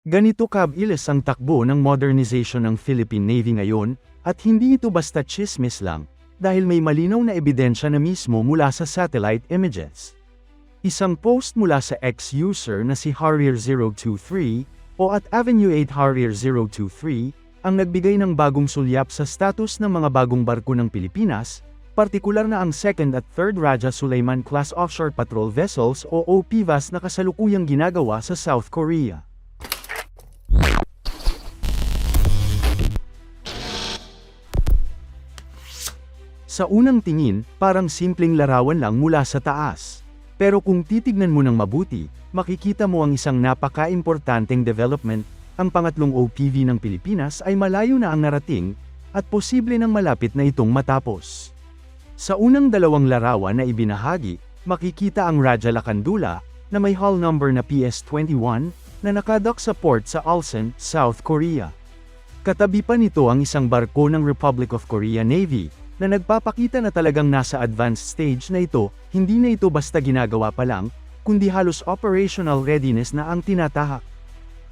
Ganito kabilis ang takbo ng modernization ng Philippine Navy ngayon, at hindi ito basta tsismis lang, dahil may malinaw na ebidensya na mismo mula sa satellite images. Isang post mula sa ex-user na si Harrier023, o at Avenue 8 Harrier023, ang nagbigay ng bagong sulyap sa status ng mga bagong barko ng Pilipinas, partikular na ang 2nd at 3rd Raja Sulaiman Class Offshore Patrol Vessels o OPVAS na kasalukuyang ginagawa sa South Korea. Sa unang tingin, parang simpleng larawan lang mula sa taas. Pero kung titignan mo ng mabuti, makikita mo ang isang napaka-importanteng development. Ang pangatlong OPV ng Pilipinas ay malayo na ang narating, at posible nang malapit na itong matapos. Sa unang dalawang larawan na ibinahagi, makikita ang Raja Lakandula, na may hull number na PS-21, na nakadock sa port sa Ulsan, South Korea. Katabi pa nito ang isang barko ng Republic of Korea Navy, na nagpapakita na talagang nasa advanced stage na ito, hindi na ito basta ginagawa pa lang, kundi halos operational readiness na ang tinatahak.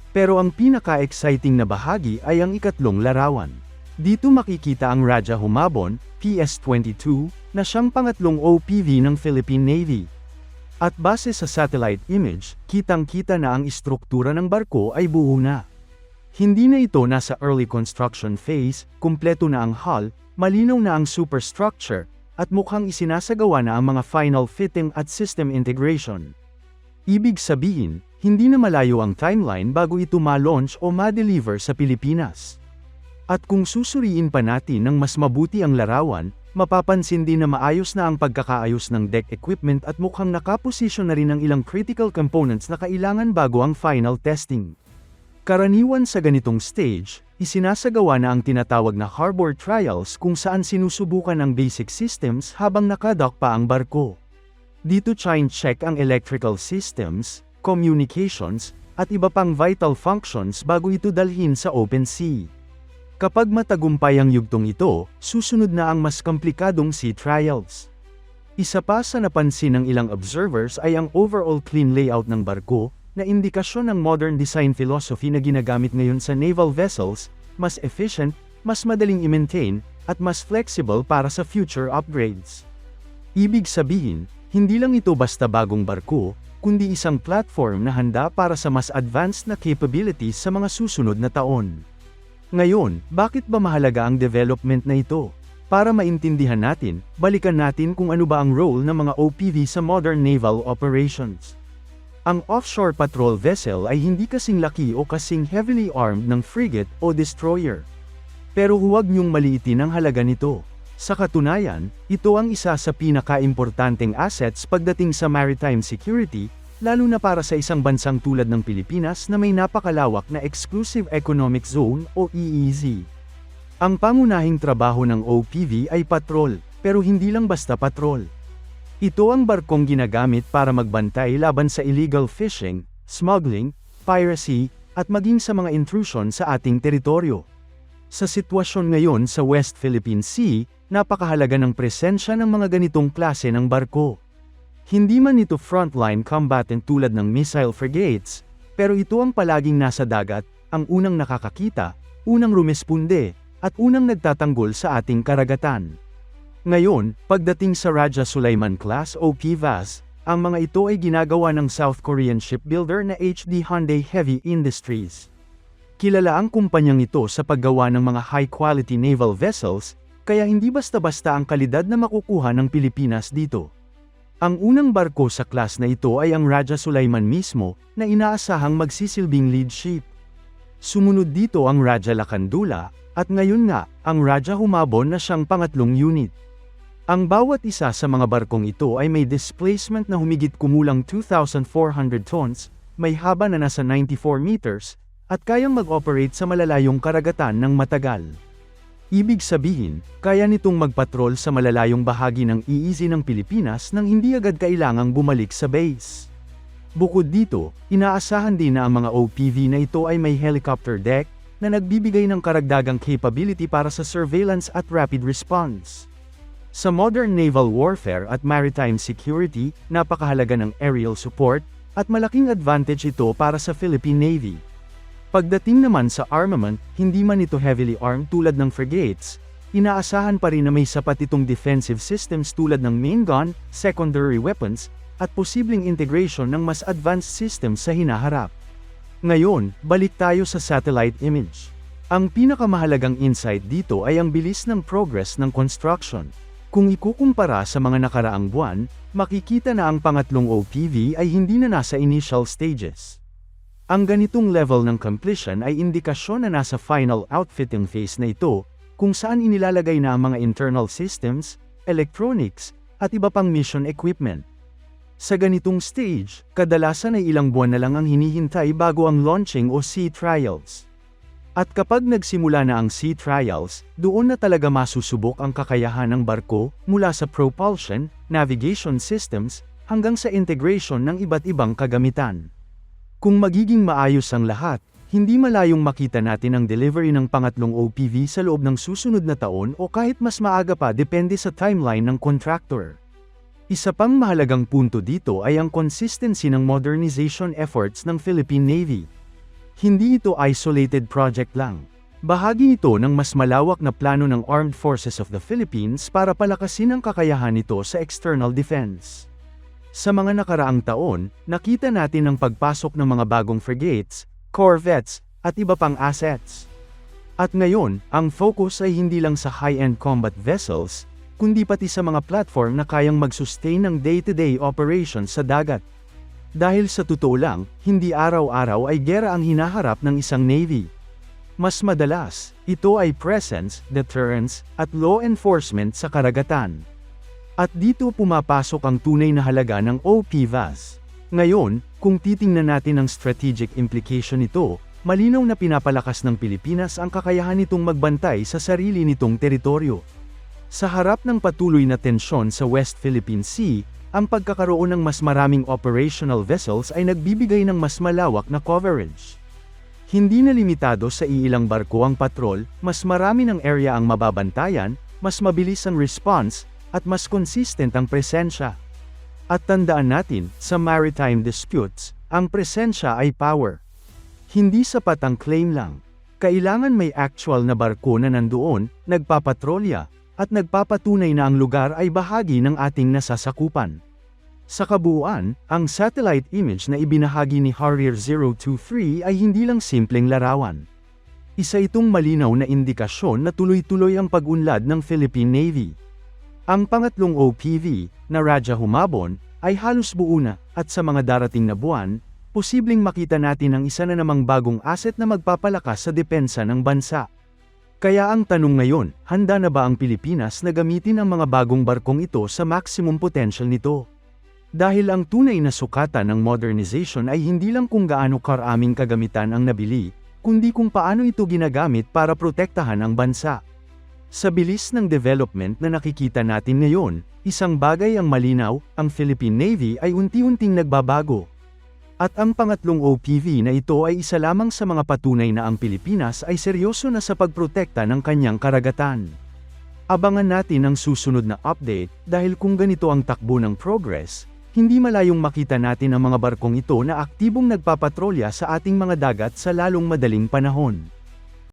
Pero ang pinaka-exciting na bahagi ay ang ikatlong larawan. Dito makikita ang Raja Humabon, PS-22, na siyang pangatlong OPV ng Philippine Navy. At base sa satellite image, kitang-kita na ang istruktura ng barko ay buo na. Hindi na ito nasa early construction phase, kumpleto na ang hull, malinaw na ang superstructure, at mukhang isinasagawa na ang mga final fitting at system integration. Ibig sabihin, hindi na malayo ang timeline bago ito ma-launch o ma-deliver sa Pilipinas. At kung susuriin pa natin ng mas mabuti ang larawan, mapapansin din na maayos na ang pagkakaayos ng deck equipment at mukhang nakaposisyon na rin ang ilang critical components na kailangan bago ang final testing. Karaniwan sa ganitong stage, isinasagawa na ang tinatawag na harbor trials kung saan sinusubukan ang basic systems habang nakadock pa ang barko. Dito check ang electrical systems, communications, at iba pang vital functions bago ito dalhin sa open sea. Kapag matagumpay ang yugtong ito, susunod na ang mas komplikadong sea trials. Isa pa sa napansin ng ilang observers ay ang overall clean layout ng barko, na indikasyon ng modern design philosophy na ginagamit ngayon sa naval vessels, mas efficient, mas madaling i-maintain, at mas flexible para sa future upgrades. Ibig sabihin, hindi lang ito basta bagong barko, kundi isang platform na handa para sa mas advanced na capabilities sa mga susunod na taon. Ngayon, bakit ba mahalaga ang development na ito? Para maintindihan natin, balikan natin kung ano ba ang role ng mga OPV sa modern naval operations. Ang offshore patrol vessel ay hindi kasing laki o kasing heavily armed ng frigate o destroyer. Pero huwag niyong maliitin ang halaga nito. Sa katunayan, ito ang isa sa pinaka-importanteng assets pagdating sa maritime security, lalo na para sa isang bansang tulad ng Pilipinas na may napakalawak na Exclusive Economic Zone o EEZ. Ang pangunahing trabaho ng OPV ay patrol, pero hindi lang basta patrol. Ito ang barkong ginagamit para magbantay laban sa illegal fishing, smuggling, piracy, at maging sa mga intrusion sa ating teritoryo. Sa sitwasyon ngayon sa West Philippine Sea, napakahalaga ng presensya ng mga ganitong klase ng barko. Hindi man ito frontline combatant tulad ng missile frigates, pero ito ang palaging nasa dagat, ang unang nakakakita, unang rumesponde, at unang nagtatanggol sa ating karagatan. Ngayon, pagdating sa Raja Sulaiman Class o OPVAS, ang mga ito ay ginagawa ng South Korean shipbuilder na HD Hyundai Heavy Industries. Kilala ang kumpanyang ito sa paggawa ng mga high-quality naval vessels, kaya hindi basta-basta ang kalidad na makukuha ng Pilipinas dito. Ang unang barko sa class na ito ay ang Raja Sulaiman mismo, na inaasahang magsisilbing lead ship. Sumunod dito ang Raja Lakandula, at ngayon nga, ang Raja Humabon na siyang pangatlong unit. Ang bawat isa sa mga barkong ito ay may displacement na humigit kumulang 2,400 tons, may haba na nasa 94 meters, at kayang mag-operate sa malalayong karagatan ng matagal. Ibig sabihin, kaya nitong magpatrol sa malalayong bahagi ng EEZ ng Pilipinas nang hindi agad kailangang bumalik sa base. Bukod dito, inaasahan din na ang mga OPV na ito ay may helicopter deck, na nagbibigay ng karagdagang capability para sa surveillance at rapid response. Sa modern naval warfare at maritime security, napakahalaga ng aerial support, at malaking advantage ito para sa Philippine Navy. Pagdating naman sa armament, hindi man ito heavily armed tulad ng frigates, inaasahan pa rin na may sapat itong defensive systems tulad ng main gun, secondary weapons, at posibleng integration ng mas advanced systems sa hinaharap. Ngayon, balik tayo sa satellite image. Ang pinakamahalagang insight dito ay ang bilis ng progress ng construction. Kung ikukumpara sa mga nakaraang buwan, makikita na ang pangatlong OPV ay hindi na nasa initial stages. Ang ganitong level ng completion ay indikasyon na nasa final outfitting phase na ito, kung saan inilalagay na ang mga internal systems, electronics, at iba pang mission equipment. Sa ganitong stage, kadalasan ay ilang buwan na lang ang hinihintay bago ang launching o sea trials. At kapag nagsimula na ang sea trials, doon na talaga masusubok ang kakayahan ng barko, mula sa propulsion, navigation systems, hanggang sa integration ng iba't ibang kagamitan. Kung magiging maayos ang lahat, hindi malayong makita natin ang delivery ng pangatlong OPV sa loob ng susunod na taon o kahit mas maaga pa depende sa timeline ng contractor. Isa pang mahalagang punto dito ay ang consistency ng modernization efforts ng Philippine Navy. Hindi ito isolated project lang. Bahagi ito ng mas malawak na plano ng Armed Forces of the Philippines para palakasin ang kakayahan nito sa external defense. Sa mga nakaraang taon, nakita natin ang pagpasok ng mga bagong frigates, corvettes, at iba pang assets. At ngayon, ang focus ay hindi lang sa high-end combat vessels, kundi pati sa mga platform na kayang mag-sustain ng day-to-day operations sa dagat. Dahil sa totoo lang, hindi araw-araw ay gera ang hinaharap ng isang navy. Mas madalas, ito ay presence, deterrence, at law enforcement sa karagatan. At dito pumapasok ang tunay na halaga ng OPVAS. Ngayon, kung titingnan natin ang strategic implication nito, malinaw na pinapalakas ng Pilipinas ang kakayahan nitong magbantay sa sarili nitong teritoryo. Sa harap ng patuloy na tensyon sa West Philippine Sea, ang pagkakaroon ng mas maraming operational vessels ay nagbibigay ng mas malawak na coverage. Hindi na limitado sa iilang barko ang patrol, mas marami ng area ang mababantayan, mas mabilis ang response, at mas consistent ang presensya. At tandaan natin, sa maritime disputes, ang presensya ay power. Hindi sapat ang claim lang. Kailangan may actual na barko na nandoon, nagpapatrolya, at nagpapatunay na ang lugar ay bahagi ng ating nasasakupan. Sa kabuuan, ang satellite image na ibinahagi ni Harrier 023 ay hindi lang simpleng larawan. Isa itong malinaw na indikasyon na tuloy-tuloy ang pag-unlad ng Philippine Navy. Ang pangatlong OPV, na Raja Humabon, ay halos buo na, at sa mga darating na buwan, posibleng makita natin ang isa na namang bagong asset na magpapalakas sa depensa ng bansa. Kaya ang tanong ngayon, handa na ba ang Pilipinas na gamitin ang mga bagong barkong ito sa maximum potential nito? Dahil ang tunay na sukatan ng modernization ay hindi lang kung gaano karaming kagamitan ang nabili, kundi kung paano ito ginagamit para protektahan ang bansa. Sa bilis ng development na nakikita natin ngayon, isang bagay ang malinaw, ang Philippine Navy ay unti-unting nagbabago. At ang pangatlong OPV na ito ay isa lamang sa mga patunay na ang Pilipinas ay seryoso na sa pagprotekta ng kanyang karagatan. Abangan natin ang susunod na update, dahil kung ganito ang takbo ng progress, hindi malayong makita natin ang mga barkong ito na aktibong nagpapatrolya sa ating mga dagat sa lalong madaling panahon.